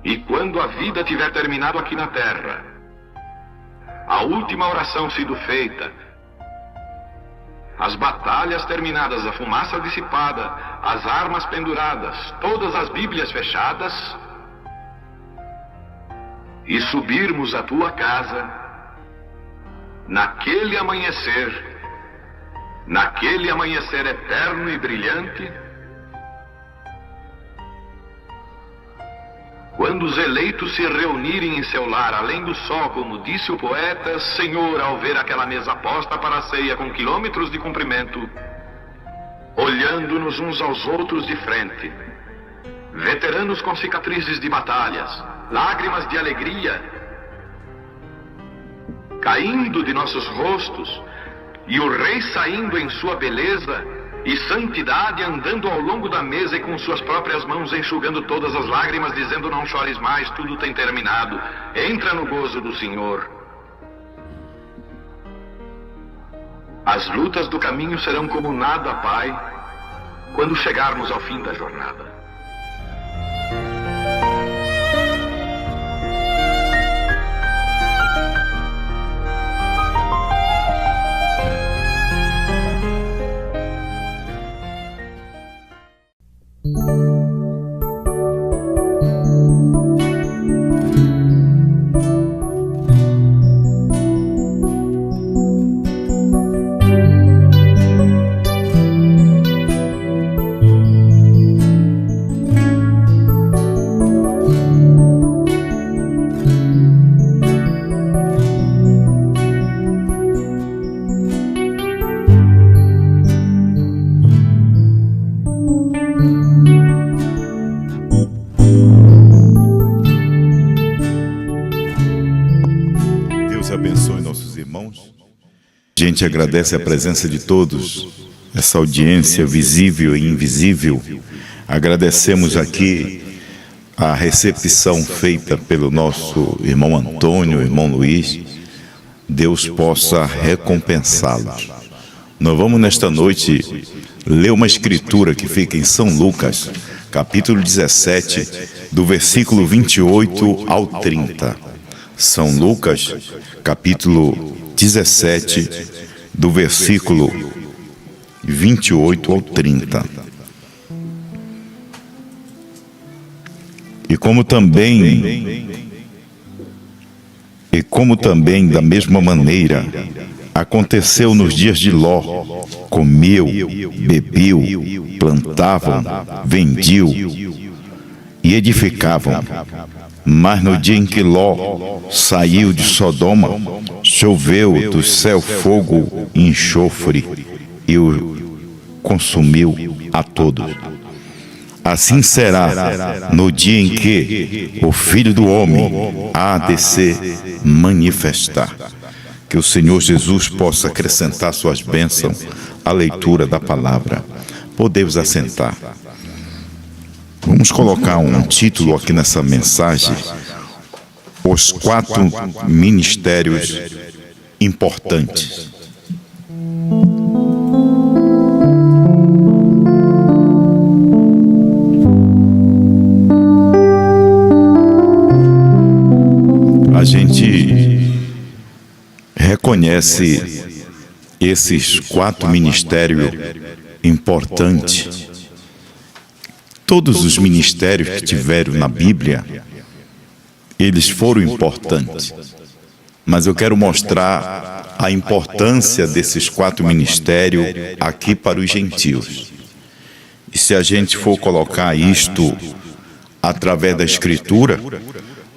E quando a vida tiver terminado aqui na terra, a última oração sido feita, as batalhas terminadas, a fumaça dissipada, as armas penduradas, todas as Bíblias fechadas, e subirmos à tua casa, naquele amanhecer eterno e brilhante, quando os eleitos se reunirem em seu lar, além do sol, como disse o poeta, Senhor, ao ver aquela mesa posta para a ceia com quilômetros de comprimento, olhando-nos uns aos outros de frente, veteranos com cicatrizes de batalhas, lágrimas de alegria caindo de nossos rostos, e o rei saindo em sua beleza e santidade, andando ao longo da mesa e com suas próprias mãos enxugando todas as lágrimas, dizendo: não chores mais, tudo tem terminado, entra no gozo do Senhor. As lutas do caminho serão como nada, Pai, quando chegarmos ao fim da jornada. A gente agradece a presença de todos, essa audiência visível e invisível. Agradecemos aqui a recepção feita pelo nosso irmão Antônio, irmão Luiz. Deus possa recompensá-los. Nós vamos nesta noite ler uma escritura que fica em São Lucas, capítulo 17, do versículo 28 ao 30. São Lucas, capítulo 17, do versículo 28 ao 30. E como também da mesma maneira aconteceu nos dias de Ló: comeu, bebeu, plantavam, vendiam e edificavam. Mas no dia em que Ló saiu de Sodoma, choveu do céu fogo e enxofre e o consumiu a todos. Assim será no dia em que o Filho do Homem há de se manifestar. Que o Senhor Jesus possa acrescentar suas bênçãos à leitura da palavra. Podemos assentar. Vamos colocar um título aqui nessa mensagem: os 4 ministérios importantes. A gente reconhece esses 4 ministérios importantes. Todos os ministérios que tiveram na Bíblia, eles foram importantes. Mas eu quero mostrar a importância desses 4 ministérios aqui para os gentios. E se a gente for colocar isto através da Escritura,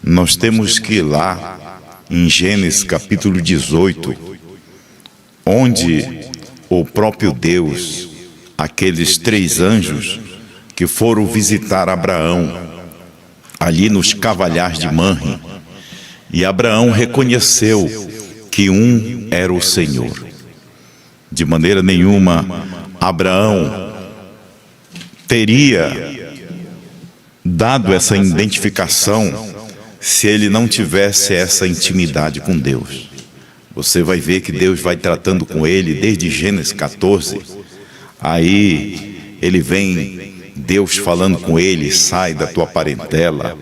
nós temos que ir lá em Gênesis capítulo 18, onde o próprio Deus, aqueles 3 anjos que foram visitar Abraão, ali nos Cavalhares de Manre, e Abraão reconheceu que um era o Senhor. De maneira nenhuma, Abraão teria dado essa identificação se ele não tivesse essa intimidade com Deus. Você vai ver que Deus vai tratando com ele desde Gênesis 14. Aí ele vem, Deus falando com ele: sai da tua parentela,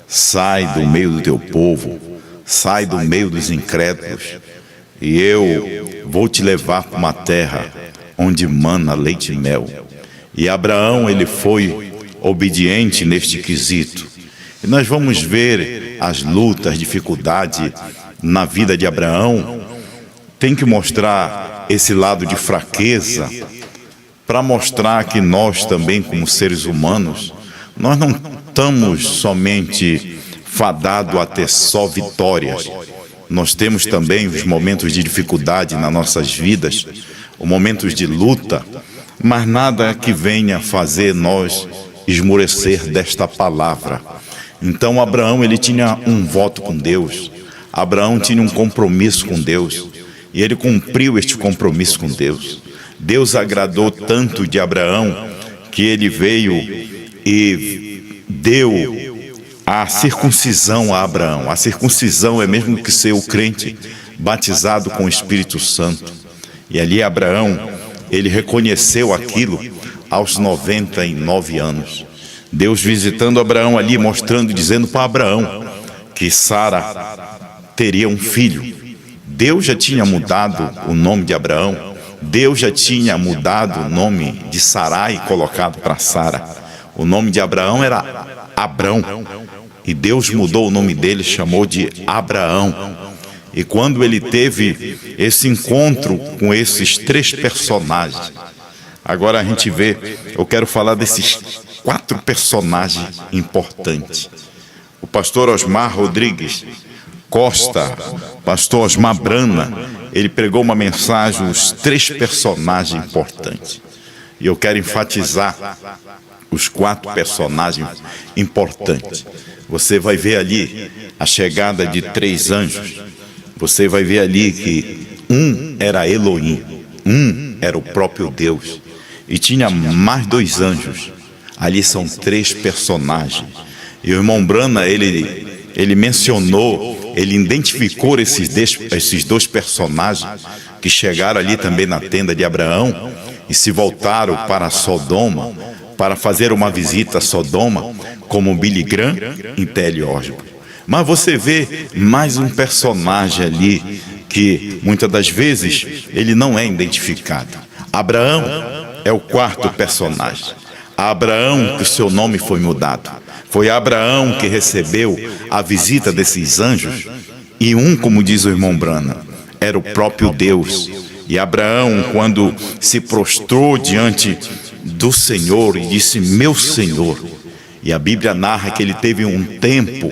sai do meio do teu povo, sai do meio dos incrédulos, e eu vou te levar para uma terra onde mana leite e mel. E Abraão, ele foi obediente neste quesito. E nós vamos ver as lutas, dificuldades na vida de Abraão. Tem que mostrar esse lado de fraqueza, para mostrar que nós também, como seres humanos, nós não estamos somente fadados a ter só vitórias. Nós temos também os momentos de dificuldade nas nossas vidas, os momentos de luta, mas nada que venha fazer nós esmorecer desta palavra. Então Abraão, ele tinha um voto com Deus. Abraão tinha um compromisso com Deus, e ele cumpriu este compromisso com Deus. Deus agradou tanto de Abraão que ele veio e deu a circuncisão a Abraão. A circuncisão é mesmo que ser o crente batizado com o Espírito Santo. E ali Abraão, ele reconheceu aquilo aos 99 anos. Deus visitando Abraão ali, mostrando, dizendo para Abraão que Sara teria um filho. Deus já tinha mudado o nome de Abraão. Deus já tinha mudado o nome de Sarai e colocado para Sara. O nome de Abraão era Abrão. E Deus mudou o nome dele, chamou de Abraão. E quando ele teve esse encontro com esses 3 personagens, agora a gente vê, eu quero falar desses 4 personagens importantes. O pastor Osmar Rodrigues Costa, pastor Osmar Brana, ele pregou uma mensagem, os 3 personagens importantes. E eu quero enfatizar os 4 personagens importantes. Você vai ver ali a chegada de 3 anjos. Você vai ver ali que um era Elohim, um era o próprio Deus. E tinha mais 2 anjos. Ali são 3 personagens. E o irmão Brana, ele mencionou, ele identificou esses 2 personagens que chegaram ali também na tenda de Abraão e se voltaram para Sodoma, para fazer uma visita a Sodoma, como Billy Graham e T.L. Osborne. Mas você vê mais um personagem ali que muitas das vezes ele não é identificado. Abraão é o 4º personagem. Abraão que o seu nome foi mudado. Foi Abraão que recebeu a visita desses anjos. E como diz o irmão Brana, era o próprio Deus. E Abraão, quando se prostrou diante do Senhor e disse, meu Senhor. E a Bíblia narra que ele teve um tempo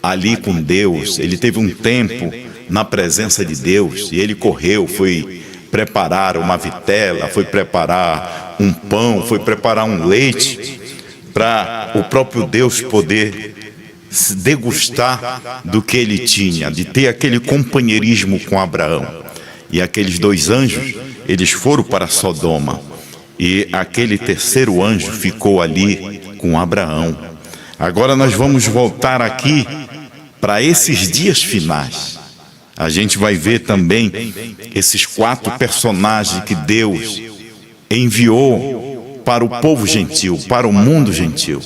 ali com Deus, ele teve um tempo na presença de Deus, e ele correu, foi preparar uma vitela, foi preparar um pão, foi preparar um leite, para o próprio Deus poder se degustar do que ele tinha, de ter aquele companheirismo com Abraão. E aqueles 2 anjos, eles foram para Sodoma, e aquele 3º anjo ficou ali com Abraão. Agora nós vamos voltar aqui para esses dias finais. A gente vai ver também esses 4 personagens que Deus enviou para o povo gentil, para o mundo gentil.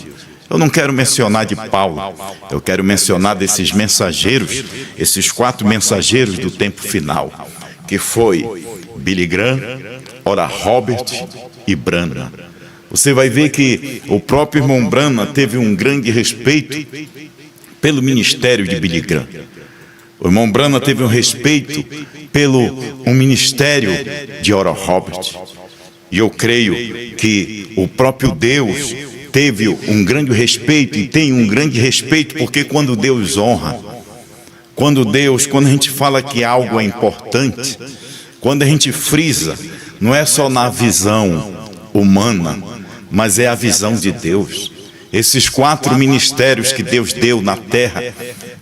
Eu não quero mencionar de Paulo, eu quero mencionar desses mensageiros, esses 4 mensageiros do tempo final, que foi Billy Graham, Oral Roberts e Branham. Você vai ver que o próprio irmão Branham teve um grande respeito pelo ministério de Billy Graham. O irmão Branham teve um respeito pelo ministério de Oral Roberts. E eu creio que o próprio Deus teve um grande respeito e tem um grande respeito, porque quando Deus honra, quando a gente fala que algo é importante, quando a gente frisa, não é só na visão humana, mas é a visão de Deus. Esses 4 ministérios que Deus deu na terra,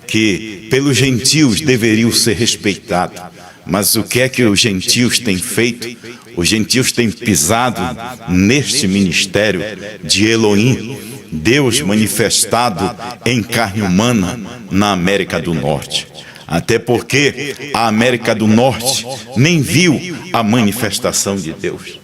que pelos gentios deveriam ser respeitados. Mas o que é que os gentios têm feito? Os gentios têm pisado neste ministério de Elohim, Deus manifestado em carne humana na América do Norte. Até porque a América do Norte nem viu a manifestação de Deus.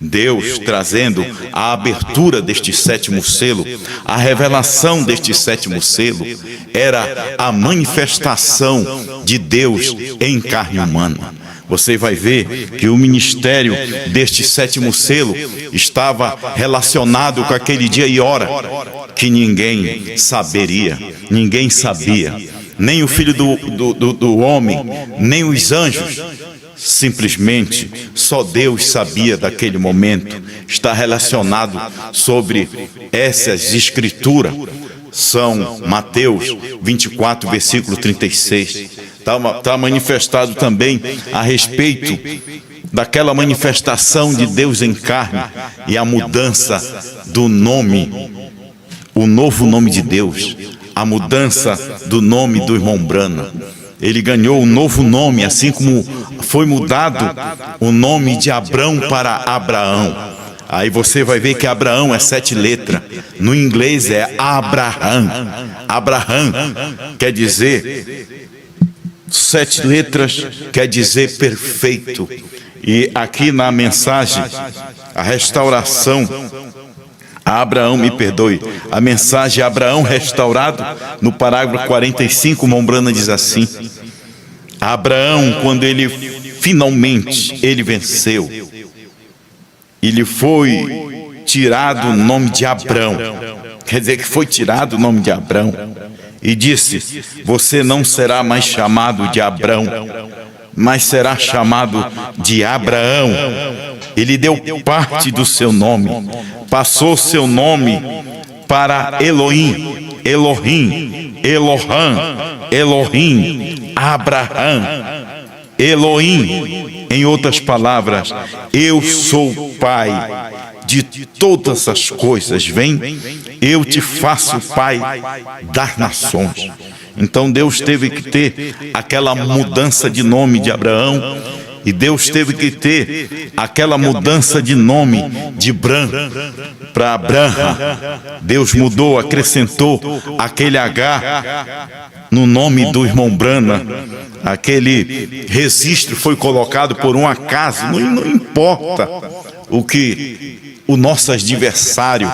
Deus trazendo a abertura deste sétimo selo, a revelação deste sétimo selo, era a manifestação de Deus em carne humana. Você vai ver que o ministério deste sétimo selo estava relacionado com aquele dia e hora que ninguém saberia, ninguém sabia, nem o Filho do Homem, nem os anjos. Simplesmente só Deus sabia daquele momento. Está relacionado sobre essas escrituras. São Mateus 24, versículo 36. Está manifestado também a respeito daquela manifestação de Deus em carne e a mudança do nome, o novo nome de Deus, a mudança do nome do irmão Branham. Ele ganhou um novo nome, assim como foi mudado o nome de Abrão para Abraão. Aí você vai ver que Abraão é 7 letras. No inglês é Abraham. Abraham quer dizer 7 letras, quer dizer perfeito. E aqui na mensagem, a restauração a Abraão, me perdoe, a mensagem Abraão restaurado, no parágrafo 45, Mombrana diz assim: Abraão, quando ele finalmente venceu, ele foi tirado o nome de Abrão, quer dizer que foi tirado o nome de Abrão, e disse: você não será mais chamado de Abrão, mas será chamado de Abraão. Ele deu parte do seu nome, passou seu nome para Elohim, Elohim, Elohim, Elohim, Abraham, Elohim. Em outras palavras, eu sou o Pai de todas as coisas. Vem, eu te faço Pai das nações. Então Deus teve que ter aquela mudança de nome de Abraão, e Deus teve que ter aquela mudança de nome de Bran para Abraham. Deus mudou, acrescentou aquele H no nome do irmão Branham. Aquele registro foi colocado por um acaso. Não importa o que o nosso adversário,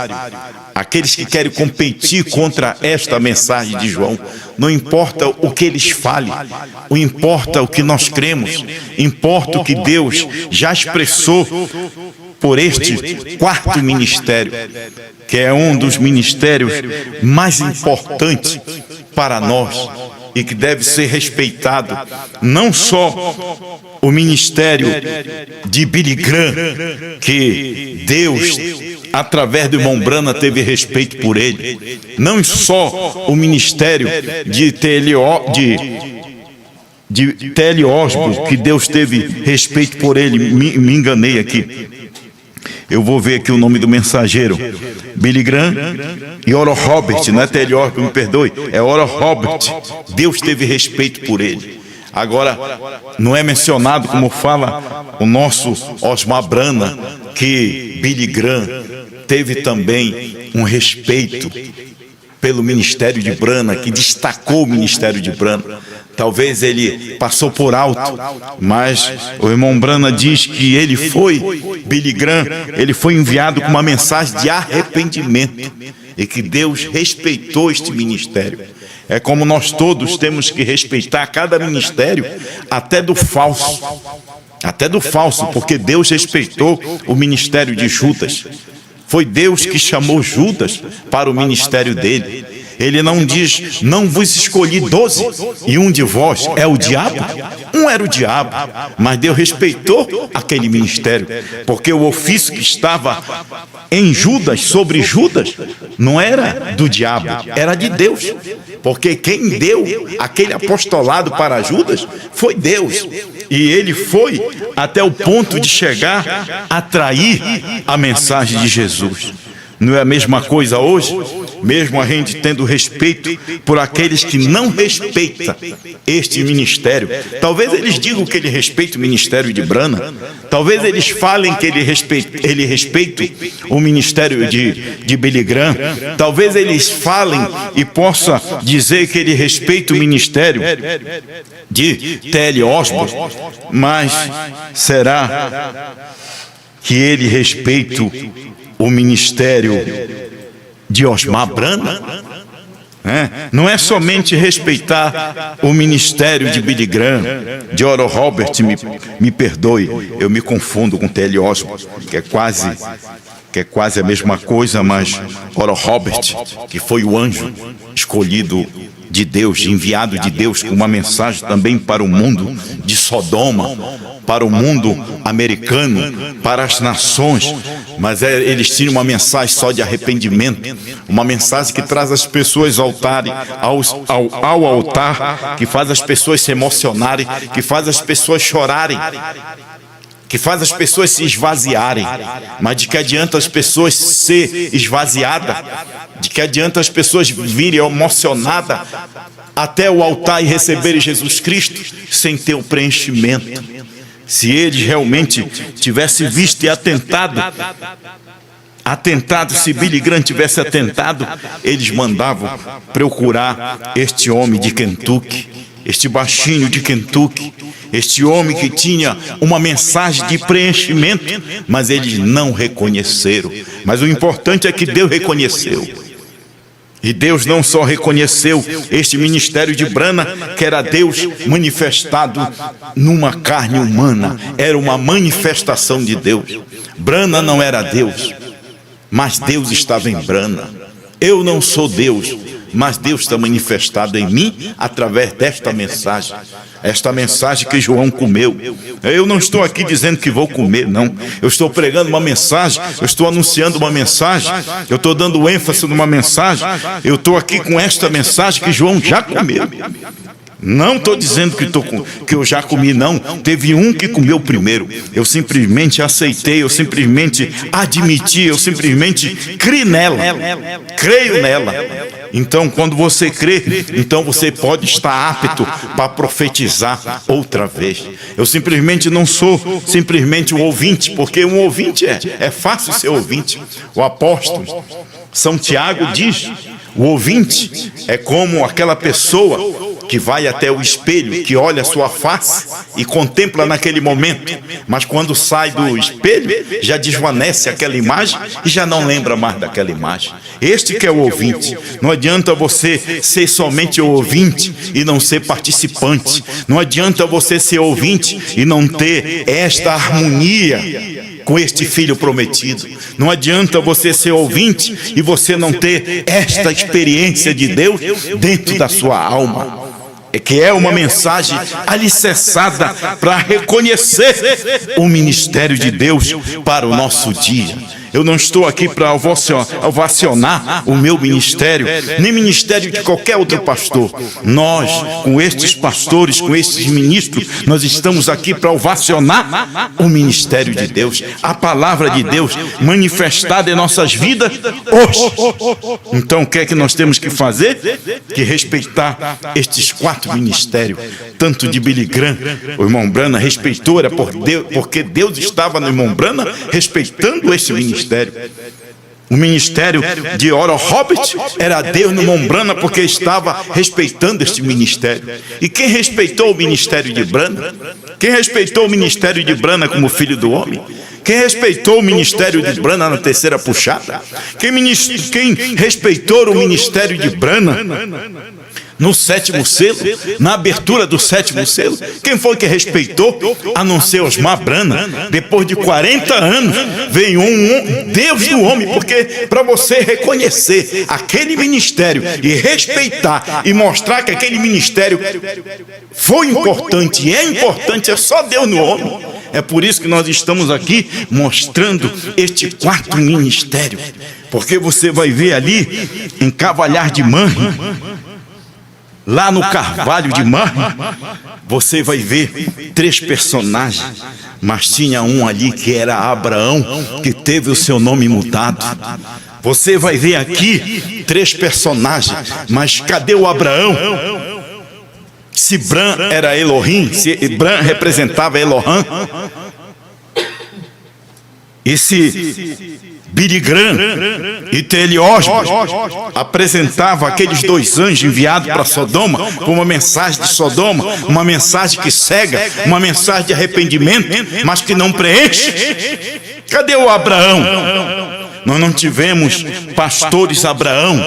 aqueles que querem competir contra esta mensagem de João, não importa o que eles falem, não importa o que nós cremos, importa o que Deus já expressou por este 4º ministério, que é um dos ministérios mais importantes para nós e que deve ser respeitado. Não só o ministério de Billy Graham, que Deus, através do irmão Branham, teve respeito por ele. Não só o ministério de T.L. Osborne, que Deus teve respeito por ele. Me enganei aqui. Eu vou ver aqui o nome do mensageiro. Billy Graham e Oral Roberts, não é T.L. Osborne, me perdoe, é Oral Roberts. Deus teve respeito por ele. Agora, não é mencionado, como fala o nosso Osmar Branham, que Billy Graham teve também um respeito pelo ministério de Branham, que destacou o ministério de Branham. Talvez ele passou por alto, mas o irmão Branham diz que ele foi, Billy Graham, ele foi enviado com uma mensagem de arrependimento e que Deus respeitou este ministério. É como nós todos temos que respeitar cada ministério, até do falso, porque Deus respeitou o ministério de Judas. Foi Deus que chamou Judas para o ministério dele. Ele não diz: não vos escolhi 12 e um de vós é o diabo. Um era o diabo, mas Deus respeitou aquele ministério, porque o ofício que estava em Judas, sobre Judas, não era do diabo, era de Deus, porque quem deu aquele apostolado para Judas foi Deus, e ele foi até o ponto de chegar a trair a mensagem de Jesus. Não é a mesma coisa hoje? Mesmo a gente tendo respeito por aqueles que não respeitam este ministério. Talvez eles digam que ele respeita o ministério de Branham. Talvez eles falem que ele respeita o ministério de Billy Graham. Talvez eles falem e possa dizer que ele respeita o ministério de T.L. Osborne. Mas será que ele respeita o ministério de Osmar Brana? Não é somente respeitar o ministério de Billy Graham, de Oral Roberts, me perdoe, eu me confundo com T.L. Osborne, que é quase a mesma coisa, mas Oral Roberts, que foi o anjo escolhido de Deus, enviado de Deus com uma mensagem também para o mundo de Sodoma, para o mundo americano, para as nações, mas eles tinham uma mensagem só de arrependimento, uma mensagem que traz as pessoas ao altar, que faz as pessoas se emocionarem, que faz as pessoas chorarem, que faz as pessoas se esvaziarem. Mas de que adianta as pessoas ser esvaziadas? De que adianta as pessoas virem emocionadas até o altar e receberem Jesus Cristo sem ter o preenchimento? Se eles realmente tivessem visto e atentado, se Billy Graham tivesse atentado, eles mandavam procurar este homem de Kentucky, este baixinho de Kentucky, este homem que tinha uma mensagem de preenchimento, mas eles não reconheceram. Mas o importante é que Deus reconheceu. E Deus não só reconheceu este ministério de Brana, que era Deus manifestado numa carne humana, era uma manifestação de Deus. Brana não era Deus, mas Deus estava em Brana. Eu não sou Deus, mas Deus está manifestado em mim através desta mensagem. Esta mensagem que João comeu. Eu não estou aqui dizendo que vou comer, não. Eu estou pregando uma mensagem, eu estou anunciando uma mensagem, eu estou dando ênfase numa mensagem. Eu estou aqui com esta mensagem que João já comeu. Não estou dizendo que eu já comi, não. Teve um que comeu primeiro. Eu simplesmente aceitei, eu simplesmente admiti, eu simplesmente creio nela. Então, quando você crê, então você pode estar apto para profetizar outra vez. Eu simplesmente não sou simplesmente um ouvinte, porque um ouvinte é fácil ser ouvinte. O apóstolo São Tiago diz: o ouvinte é como aquela pessoa que vai até o espelho, que olha a sua face e contempla naquele momento, mas quando sai do espelho, já desvanece aquela imagem e já não lembra mais daquela imagem. Este que é o ouvinte. Não adianta você ser somente o ouvinte e não ser participante. Não adianta você ser ouvinte e não ter esta harmonia com este filho prometido. Não adianta você ser ouvinte e você não ter esta experiência de Deus dentro da sua alma. Que é uma mensagem alicerçada para reconhecer o ministério de Deus para o nosso dia. Eu não estou aqui para ovacionar o meu ministério, nem ministério de qualquer outro pastor. Nós, com estes pastores, com estes ministros, nós estamos aqui para ovacionar o ministério de Deus, a palavra de Deus manifestada em nossas vidas hoje. Então, o que é que nós temos que fazer? Que respeitar estes 4 ministérios, tanto de Billy Graham. O irmão Brana respeitou, era porque Deus estava no irmão Brana respeitando esse ministério. O ministério de Oral Roberts era Deus no irmão Brana porque estava respeitando este ministério. E quem respeitou o ministério de Brana? Quem respeitou o ministério de Brana como filho do homem? Quem respeitou o ministério de Brana na terceira puxada? Quem respeitou o ministério de Brana no 7º selo, na abertura do 7º selo? Quem foi que respeitou? A não ser Osmar Brana. Depois de 40 anos veio um Deus no homem, porque para você reconhecer aquele ministério e respeitar e mostrar que aquele ministério foi importante e é importante, é só Deus no homem. É por isso que nós estamos aqui mostrando este 4 ministério, porque você vai ver ali em Cavalhar de Manre, lá no Carvalho de Manre, você vai ver 3 personagens, mas tinha um ali que era Abraão, que teve o seu nome mudado. Você vai ver aqui 3 personagens, mas cadê o Abraão? Se Bran era Elohim, se Bran representava Elohim, e se Billy Graham e T.L. Osborne apresentavam aqueles dois anjos enviados para Sodoma com uma mensagem de Sodoma, uma mensagem que cega, uma mensagem de arrependimento, mas que não preenche. Cadê o Abraão? Nós não tivemos pastores Abraão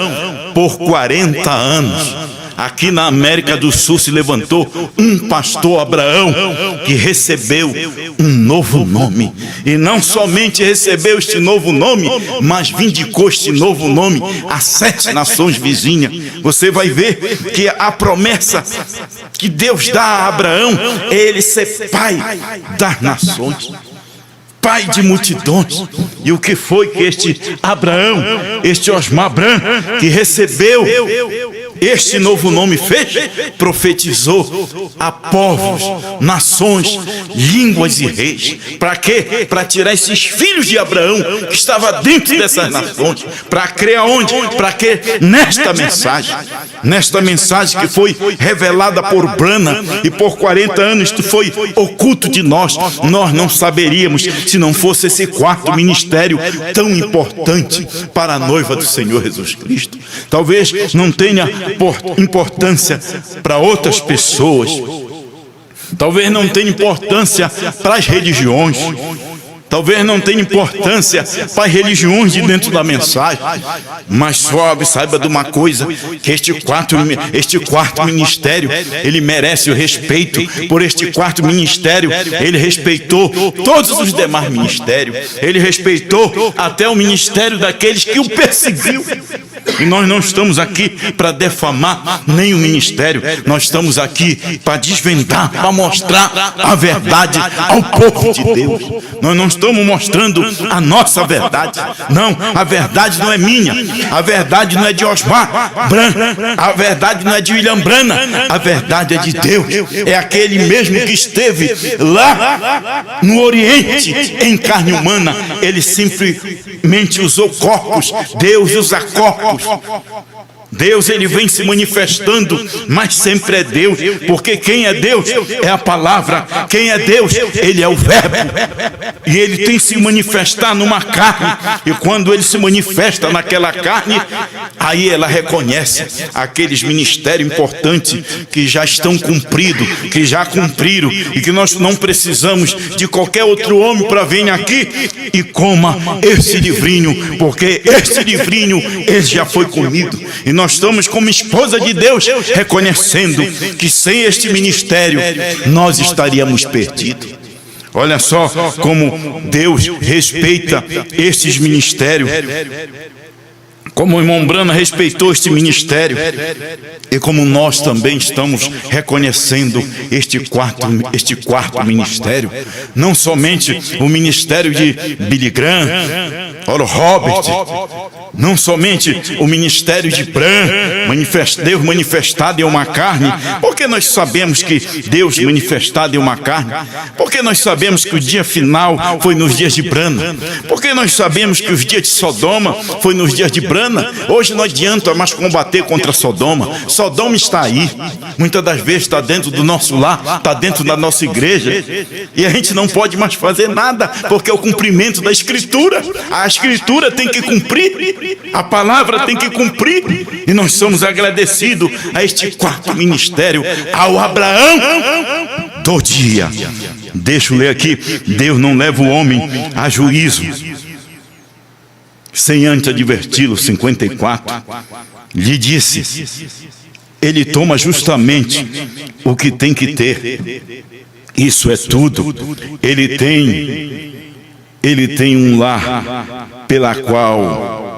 por 40 anos. Aqui na América do Sul se levantou um pastor Abraão que recebeu um novo nome. E não somente recebeu este novo nome, mas vindicou este novo nome a 7 nações vizinhas. Você vai ver que a promessa que Deus dá a Abraão é ele ser pai das nações, pai de multidões. E o que foi que este Abraão, este Osmar Bran, que recebeu este novo nome fez? Profetizou a povos, nações, línguas e reis. Para quê? Para tirar esses filhos de Abraão que estavam dentro dessas nações. Para crer aonde? Para quê? Nesta mensagem que foi revelada por Branham, e por 40 anos isto foi oculto de nós. Nós não saberíamos se não fosse esse quarto ministério tão importante para a noiva do Senhor Jesus Cristo. Talvez não tenha importância para outras pessoas, talvez não tenha importância para as religiões, talvez não tenha importância para as religiões de dentro da mensagem, mas saiba de uma coisa, que este quarto ministério, ele merece o respeito. Por este quarto ministério, ele respeitou todos os demais ministérios, ele respeitou até o ministério daqueles que o perseguiu. E nós não estamos aqui para defamar nenhum ministério, nós estamos aqui para desvendar, para mostrar a verdade ao povo de Deus. Nós não estamos mostrando a nossa verdade, não, a verdade não é minha, a verdade não é de Osmar Bran, a verdade não é de William Branham, a verdade é de Deus. É aquele mesmo que esteve lá no Oriente em carne humana. Ele simplesmente usou corpos. Deus usa corpos. Deus, ele vem se manifestando, mas sempre é Deus, porque quem é Deus é a palavra, quem é Deus, ele é o verbo, e ele tem se manifestar numa carne, e quando ele se manifesta naquela carne, aí ela reconhece aqueles ministérios importantes que já estão cumpridos, que já cumpriram, e que nós não precisamos de qualquer outro homem para vir aqui e coma esse livrinho, porque esse livrinho ele já foi comido. E nós estamos como esposa de Deus reconhecendo que sem este ministério nós estaríamos perdidos. Olha só como Deus respeita estes ministérios, como o irmão Branham respeitou este ministério, e como nós também estamos reconhecendo este quarto ministério. Não somente o ministério de Billy Graham, Oral Roberts, não somente o ministério de Bran, Deus manifestado em uma carne, porque nós sabemos que Deus manifestado em uma carne, porque nós sabemos que o dia final foi nos dias de Branham, porque nós sabemos que os dias de Sodoma foi nos dias de Branham. Hoje não adianta mais combater contra Sodoma. Sodoma está aí, muitas das vezes está dentro do nosso lar, está dentro da nossa igreja, e a gente não pode mais fazer nada, porque é o cumprimento da Escritura. A Escritura tem que cumprir, a palavra tem que cumprir, e nós somos agradecidos a este quarto ministério, ao Abraão do dia. Deixa eu ler aqui: Deus não leva o homem a juízo sem antes adverti-lo. 54, lhe disse, ele toma justamente o que tem que ter, isso é tudo. Ele tem um lar pela qual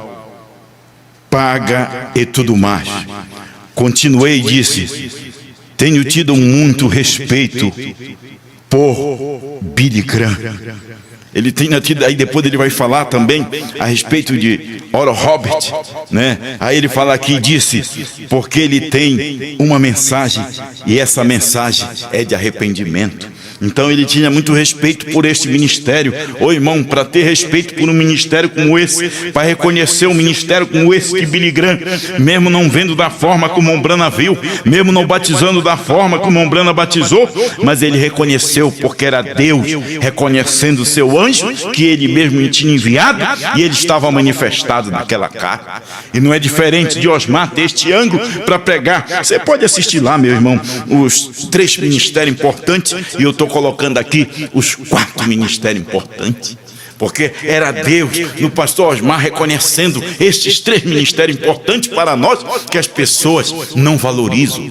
paga e tudo mais. Continuei e disse, tenho tido muito respeito por Billy Graham. Ele tem tido, aí depois ele vai falar também a respeito de Oral Roberts, né? Aí ele fala aqui e disse, porque ele tem uma mensagem, e essa mensagem é de arrependimento. Então ele tinha muito respeito por este ministério. Ô irmão, para ter respeito por um ministério como esse, para reconhecer um ministério como esse de Billy Graham, mesmo não vendo da forma como Mombrana viu, mesmo não batizando da forma como Mombrana batizou, mas ele reconheceu porque era Deus reconhecendo o seu anjo que ele mesmo tinha enviado, e ele estava manifestado naquela carne. E não é diferente de Osmar ter este ângulo para pregar. Você pode assistir lá, meu irmão, os 3 ministérios importantes, e eu estou colocando aqui os 4 ministérios importantes, porque era Deus no pastor Osmar reconhecendo estes 3 ministérios importantes para nós, que as pessoas não valorizam,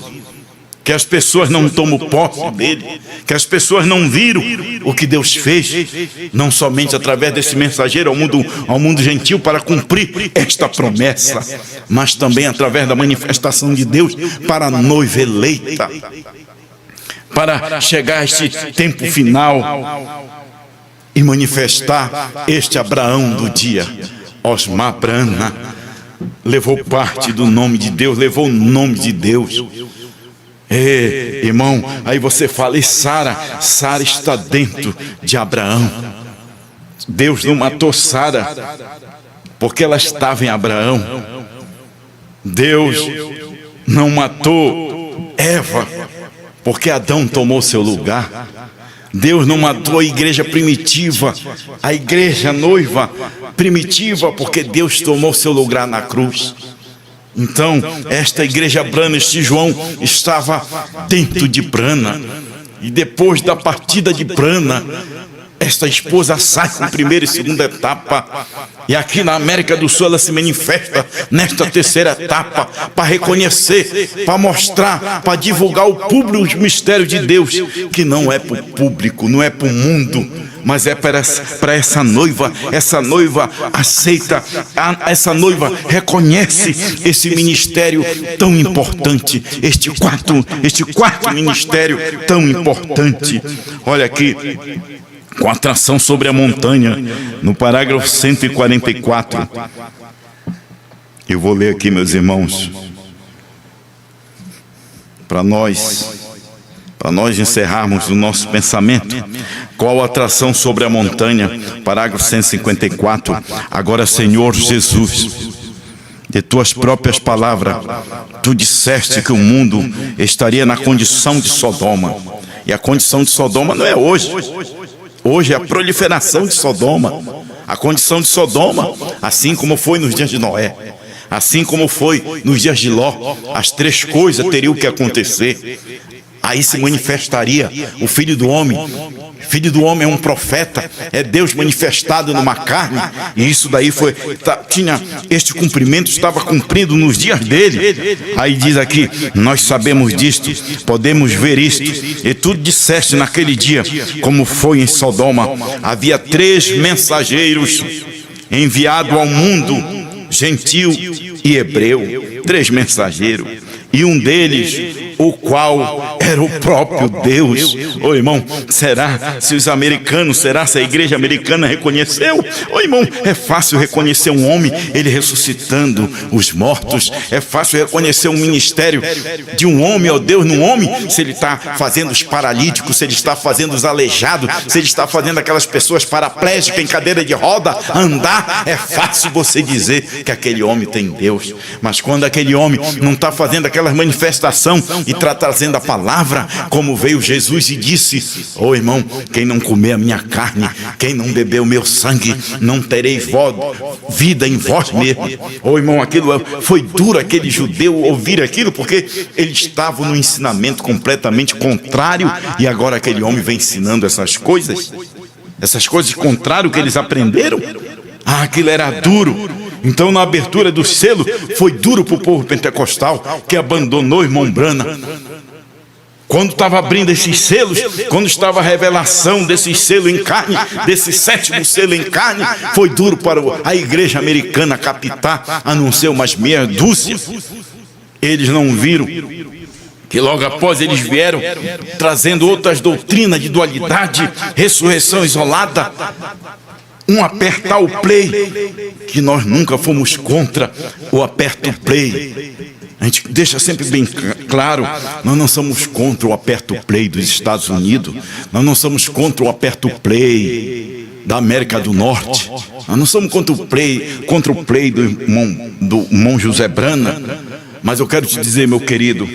que as pessoas não tomam posse dele, que as pessoas não viram o que Deus fez, não somente através desse mensageiro ao mundo gentil para cumprir esta promessa, mas também através da manifestação de Deus para a noiva eleita, para chegar a este tempo final e manifestar este Abraão do dia. Osmar Brana levou parte do nome de Deus, levou o nome de Deus. Irmão, aí você fala, e Sara está dentro de Abraão. Deus não matou Sara porque ela estava em Abraão. Deus não matou Eva porque Adão tomou seu lugar. Deus não matou a igreja primitiva, a igreja noiva primitiva, porque Deus tomou seu lugar na cruz. Então, esta igreja Brana, este João, estava dentro de Brana. E depois da partida de Brana, esta esposa sai com a 1ª e 2ª etapa. E aqui na América do Sul ela se manifesta nesta 3ª etapa, para reconhecer, para mostrar, para divulgar ao público os mistérios de Deus, que não é para o público, não é para o mundo, mas é para essa noiva. Essa noiva aceita, essa noiva reconhece esse ministério tão importante, este quarto ministério tão importante. Olha aqui, com atração sobre a montanha, no parágrafo 144. Eu vou ler aqui, meus irmãos, para nós encerrarmos o nosso pensamento. Qual a atração sobre a montanha? Parágrafo 154. Agora, Senhor Jesus, de tuas próprias palavras, tu disseste que o mundo estaria na condição de Sodoma. E a condição de Sodoma não é hoje. Hoje é a proliferação de Sodoma. A condição de Sodoma, assim como foi nos dias de Noé, assim como foi nos dias de Ló, as 3 coisas teriam que acontecer. Aí se manifestaria o Filho do Homem. Filho do Homem é um profeta, é Deus manifestado numa carne, e isso daí tinha este cumprimento, estava cumprido nos dias dele. Aí diz aqui, nós sabemos disto, podemos ver isto, e tu disseste naquele dia, como foi em Sodoma, havia 3 mensageiros enviados ao mundo, gentil e hebreu, 3 mensageiros, e um deles, o qual era o próprio Deus. Ô irmão, será se a igreja americana reconheceu? Ô irmão, é fácil reconhecer um homem, ele ressuscitando os mortos. É fácil reconhecer um ministério de um homem, ó Deus, num homem, se ele está fazendo os paralíticos, se ele está fazendo os aleijados, se ele está fazendo aquelas pessoas paraplégicas em cadeira de roda andar. É fácil você dizer que aquele homem tem Deus. Mas quando aquele homem não está fazendo aquela manifestação e está trazendo a palavra, como veio Jesus e disse, ô irmão, quem não comer a minha carne, quem não beber o meu sangue, não tereis vida em vós mesmo. Ô irmão, aquilo foi duro, aquele judeu ouvir aquilo, porque eles estavam no ensinamento completamente contrário, e agora aquele homem vem ensinando essas coisas contrárias que eles aprenderam. Aquilo era duro. Então, na abertura do selo, foi duro para o povo pentecostal, que abandonou o irmão Brana. Quando estava abrindo esses selos, quando estava a revelação desse selo em carne, desse 7º selo em carne, foi duro para a igreja americana captar, a não ser umas meia dúzia. Eles não viram que logo após eles vieram trazendo outras doutrinas de dualidade, ressurreição isolada, um apertar o play, que nós nunca fomos contra o aperto play. A gente deixa sempre bem claro, nós não somos contra o aperto play dos Estados Unidos, nós não somos contra o aperto play da América do Norte, nós não somos contra o play do irmão José Brana, mas eu quero te dizer, meu querido,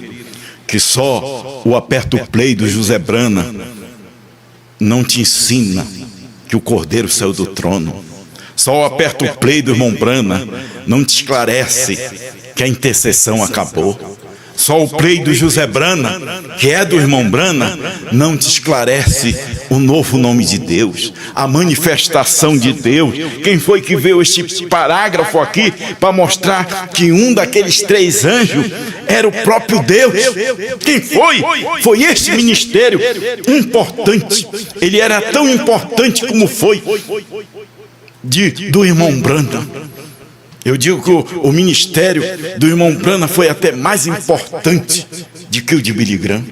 que só o aperto play do José Brana não te ensina que o Cordeiro saiu do trono. Só o aperto play do irmão Brana não te esclarece que a intercessão acabou. Só o play do José Brana, que é do irmão Brana, não te esclarece o novo nome de Deus, a manifestação de Deus. Quem foi que veio este parágrafo aqui para mostrar que um daqueles 3 anjos era o próprio Deus? Quem foi? Foi este ministério importante. Ele era tão importante como foi do irmão Brana. Eu digo que o ministério do irmão Brana foi até mais importante do que o de Billy Graham.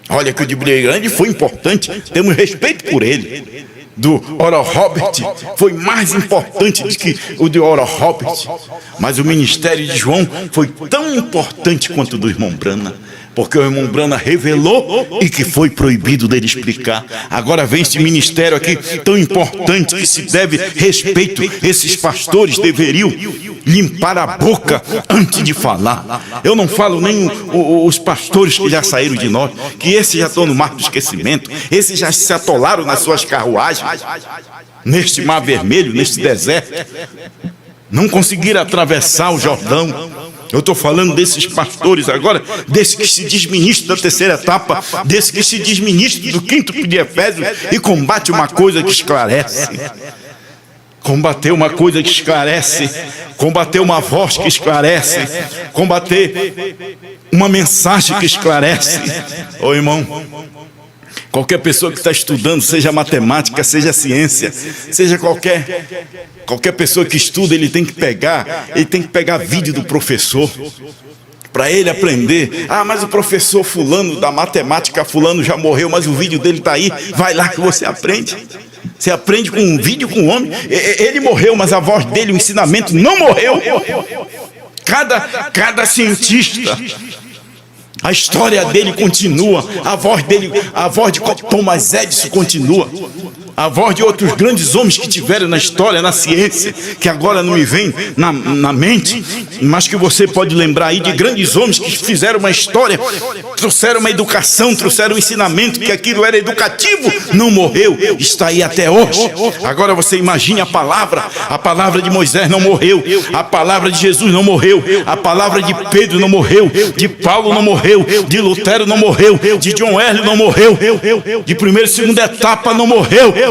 Olha que o de Billy Graham ele foi importante, temos respeito por ele. Do Oral Robert foi mais importante do que o de Oral Robert. Mas o ministério de João foi tão importante quanto o do irmão Brana, porque o irmão Brana revelou e que foi proibido dele explicar. Agora vem esse ministério aqui tão importante que se deve respeito. Esses pastores deveriam limpar a boca antes de falar. Eu não falo nem os pastores que já saíram de nós, que esses já estão no mar do esquecimento, esses já se atolaram nas suas carruagens, neste mar vermelho, neste deserto, não conseguiram atravessar o Jordão. Eu estou falando desses pastores agora, desse que se diz ministro da terceira etapa, desse que se diz ministro do 5º de Efésios e combate uma coisa que esclarece. Combater uma coisa que esclarece, combater uma voz que esclarece, combater uma mensagem que esclarece. Ô irmão, qualquer pessoa que está estudando, seja matemática, seja ciência, seja qualquer pessoa que estuda, ele tem que pegar vídeo do professor para ele aprender. Ah, mas o professor fulano da matemática fulano já morreu, mas o vídeo dele está aí. Vai lá que você aprende. Você aprende com um vídeo com um homem. Ele morreu, mas a voz dele, o ensinamento não morreu. Cada cientista, a história dele continua, a voz de Thomas Edison continua, a voz de outros grandes homens que tiveram na história, na ciência, que agora não me vem na mente, mas que você pode lembrar aí de grandes homens que fizeram uma história, trouxeram uma educação, trouxeram um ensinamento, que aquilo era educativo, não morreu, está aí até hoje. Agora você imagine a palavra de Moisés não morreu, a palavra de Jesus não morreu, a palavra de Pedro não morreu, de Paulo não morreu, de Lutero não morreu, de John Wesley não morreu, de primeira e segunda etapa não morreu,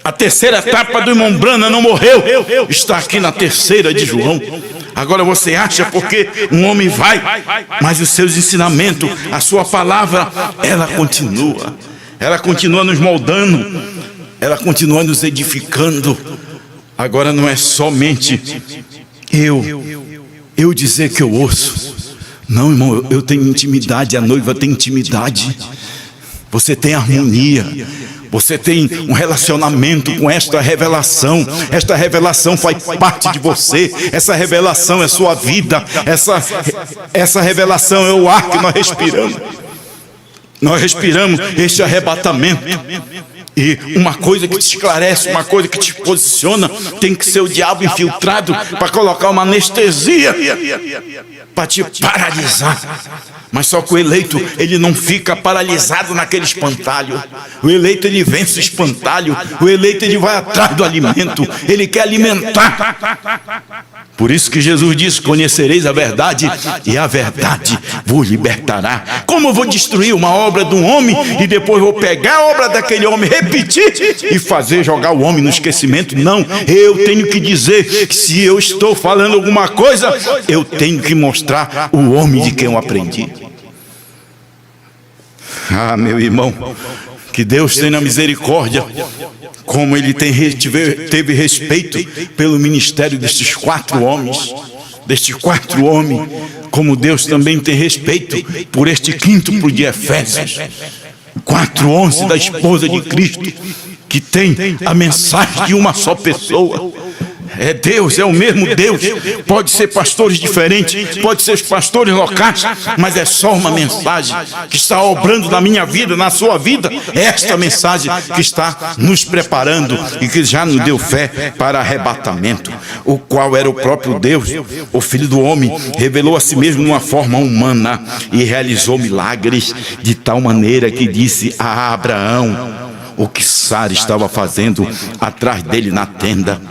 a terceira etapa do irmão Brana não morreu, está aqui na terceira de João. Agora você acha porque um homem vai, mas os seus ensinamentos, a sua palavra, ela continua nos moldando, ela continua nos edificando. Agora não é somente eu dizer que eu ouço. Não, irmão, eu tenho intimidade, a noiva tem intimidade. Você tem harmonia, você tem um relacionamento com esta revelação. Esta revelação faz parte de você. Essa revelação é sua vida. Essa revelação é o ar que nós respiramos. Nós respiramos este arrebatamento. E uma coisa que te esclarece, uma coisa que te posiciona, tem que ser o diabo infiltrado para colocar uma anestesia, para te paralisar. Mas só que o eleito, ele não fica paralisado naquele espantalho. O eleito, ele vence o espantalho. O eleito, ele vai atrás do alimento. Ele quer alimentar. Por isso que Jesus disse: conhecereis a verdade e a verdade vos libertará. Como eu vou destruir uma obra de um homem e depois vou pegar a obra daquele homem, repetir e jogar o homem no esquecimento? Não, eu tenho que dizer que se eu estou falando alguma coisa, eu tenho que mostrar o homem de quem eu aprendi. Ah, meu irmão, que Deus tenha misericórdia, como Ele teve respeito pelo ministério destes 4 homens, como Deus também tem respeito por este 5º de Efésios. 4:11 da esposa de Cristo, que tem a mensagem de uma só pessoa. É Deus, é o mesmo Deus. Pode ser pastores diferentes, pode ser pastores locais, mas é só uma mensagem que está obrando na minha vida, na sua vida. É esta mensagem que está nos preparando e que já nos deu fé para arrebatamento, o qual era o próprio Deus. O Filho do Homem revelou a si mesmo numa forma humana e realizou milagres de tal maneira que disse a Abraão o que Sara estava fazendo atrás dele na tenda.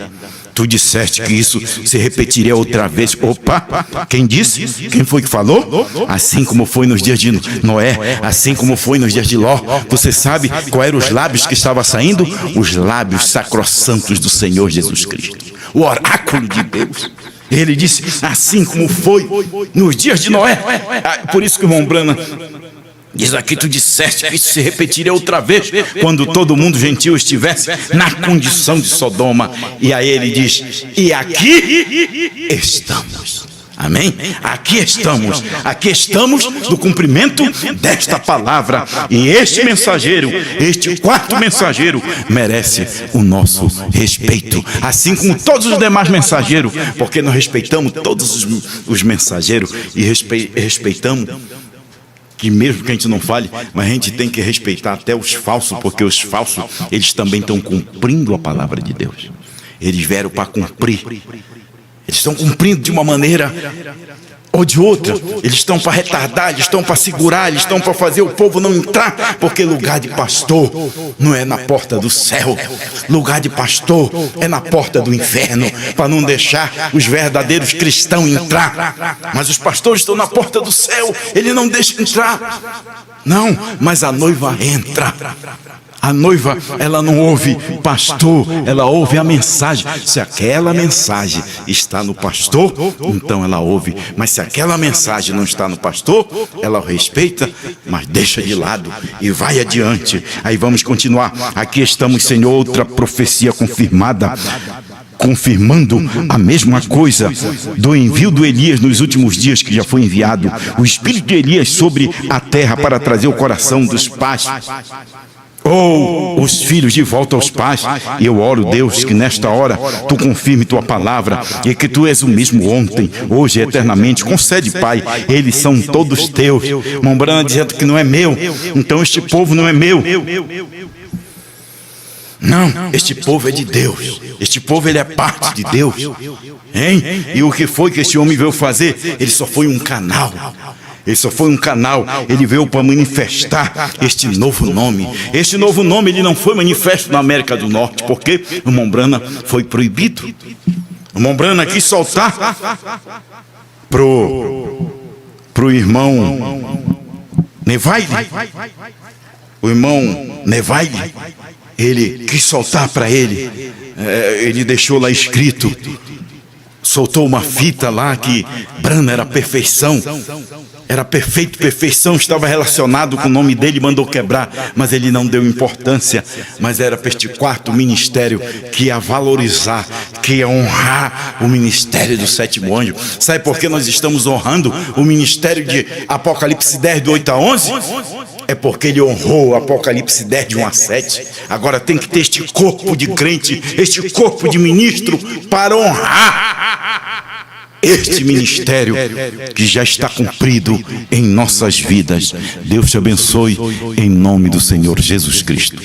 Tu disseste que isso se repetiria outra vez. Opa, quem disse? Quem foi que falou? Assim como foi nos dias de Noé, assim como foi nos dias de Ló. Você sabe qual eram os lábios que estavam saindo? Os lábios sacrossantos do Senhor Jesus Cristo, o oráculo de Deus. Ele disse, assim como foi nos dias de Noé. Por isso que o irmão Branham diz aqui, tu disseste que isso se repetiria outra vez quando todo mundo gentil estivesse na condição de Sodoma. E aí ele diz, e aqui estamos. Amém? Aqui estamos no cumprimento desta palavra. E este mensageiro, este quarto mensageiro, merece o nosso respeito, assim como todos os demais mensageiros, porque nós respeitamos todos os mensageiros e respeitamos que mesmo que a gente não fale, mas a gente tem que respeitar até os falsos, porque os falsos, eles também estão cumprindo a palavra de Deus. Eles vieram para cumprir. Eles estão cumprindo de uma maneira ou de outra. Eles estão para retardar, eles estão para segurar, eles estão para fazer o povo não entrar, porque lugar de pastor não é na porta do céu. Lugar de pastor é na porta do inferno, para não deixar os verdadeiros cristãos entrar. Mas os pastores estão na porta do céu, ele não deixa entrar. Não, mas a noiva entra. A noiva, ela não ouve pastor, ela ouve a mensagem. Se aquela mensagem está no pastor, então ela ouve. Mas se aquela mensagem não está no pastor, ela o respeita, mas deixa de lado e vai adiante. Aí vamos continuar. Aqui estamos, Senhor, outra profecia confirmada, confirmando a mesma coisa do envio do Elias nos últimos dias, que já foi enviado o espírito de Elias sobre a terra para trazer o coração dos pais ou os filhos de volta aos pais. E eu oro, Deus, que nesta hora tu confirme tua palavra e que tu és o mesmo ontem, hoje e eternamente. Concede, Pai, eles são todos teus. Irmão Branham dizendo que não é meu, então este povo não é meu. Não, este povo é de Deus. Este povo, ele é parte de Deus, hein? E o que foi que este homem veio fazer? Ele só foi um canal. Ele só foi um canal. Ele veio para manifestar este novo nome. Este novo nome, ele não foi manifesto na América do Norte, porque o irmão Branham foi proibido. O irmão Branham quis soltar pro irmão Neville. O irmão Neville, ele quis soltar para ele. Ele deixou lá escrito, soltou uma fita lá que Branham era perfeição. Era perfeito, perfeição estava relacionado com o nome dele, mandou quebrar, mas ele não deu importância. Mas era para este quarto ministério que ia valorizar, que ia honrar o ministério do sétimo anjo. Sabe por que nós estamos honrando o ministério de Apocalipse 10, do 8 a 11? É porque ele honrou o Apocalipse 10, de 1 a 7. Agora tem que ter este corpo de crente, este corpo de ministro para honrar este ministério que já está cumprido em nossas vidas. Deus te abençoe em nome do Senhor Jesus Cristo.